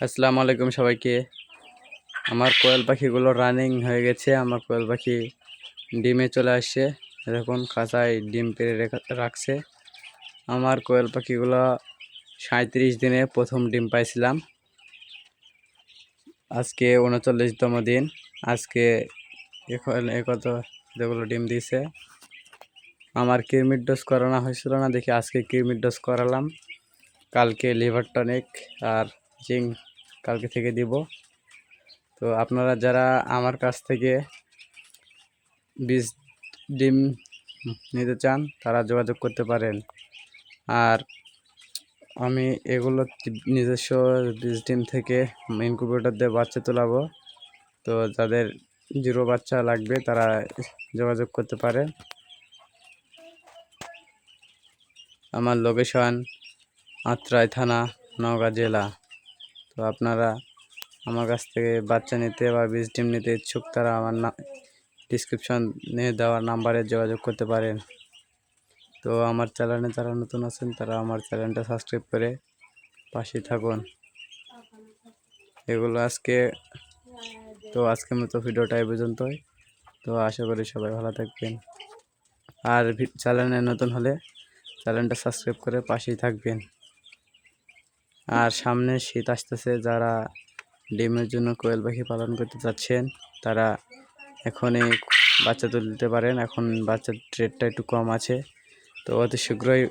আসসালামু আলাইকুম সবাইকে। আমার কোয়েল পাখিগুলো রানিং হয়ে গেছে। আমার কোয়েল পাখি ডিমে চলে আসছে। দেখুন খাঁচায় ডিম পেড়ে রাখছে। আমার কোয়েল পাখিগুলো 37 দিনে প্রথম ডিম পাইছিলাম। আজকে 39তম দিন। আজকে কত যেগুলো ডিম দিয়েছে। আমার কৃমির ডোজ করানো হয়েছিল না, দেখি আজকে কৃমির ডোজ করালাম। কালকে লিভার টনিক আর জিঙ্ক কালকে থেকে দিব। তো আপনারা যারা আমার কাছ থেকে বীজ ডিম নিতে চান তারা যোগাযোগ করতে পারেন। আর আমি এগুলো নিজস্ব বীজ ডিম থেকে ইনকিউবেটর দিয়ে বাচ্চা তোলাবো। তো যাদের জিরো বাচ্চা লাগবে তারা যোগাযোগ করতে পারে। আমার লোকেশন আত্রাই থানা, নওগাঁ জেলা। তো আপনারা আমার কাছ থেকে বাচ্চা নিতে বা বীজ ডিম নিতে ইচ্ছুক তারা আমার ডিসক্রিপশনে দেওয়া নাম্বারে যোগাযোগ করতে পারেন। তো আমার চ্যানেলে যারা নতুন আছেন তারা আমার চ্যানেলটা সাবস্ক্রাইব করে পাশে থাকুন। এগুলো আজকের মতো ভিডিওটা এই পর্যন্তই। তো আশা করি সবাই ভালো থাকবেন। আর চ্যানেলে নতুন হলে চ্যানেলটা সাবস্ক্রাইব করে পাশেই থাকবেন। আর সামনে শীত আসতেছে, যারা ডিমের জন্য কোয়েল পাখি পালন করতে চাচ্ছেন তারা এখনই বাচ্চা তুলতে পারেন। এখন বাচ্চার রেটটা একটু কম আছে, তো অতি শীঘ্রই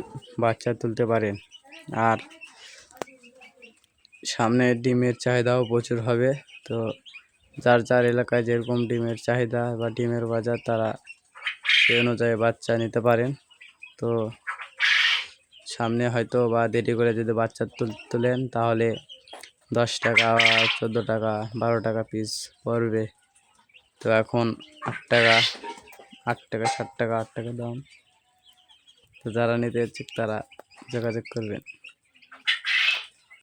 বাচ্চা তুলতে পারেন। আর সামনে ডিমের চাহিদাও প্রচুর হবে। তো যার যার এলাকায় যেরকম ডিমের চাহিদা বা ডিমের বাজার তারা সেই অনুযায়ী বাচ্চা নিতে পারেন। তো সামনে হয়তো বা দেরি করে যদি বাচ্চা তুলেন তাহলে 10 টাকা, 14 টাকা, 12 টাকা পিস পড়বে। তো এখন 8 টাকা, 7 টাকা, 8 টাকা দাম। তো যারা নিতে ইচ্ছুক তারা যোগাযোগ করবেন।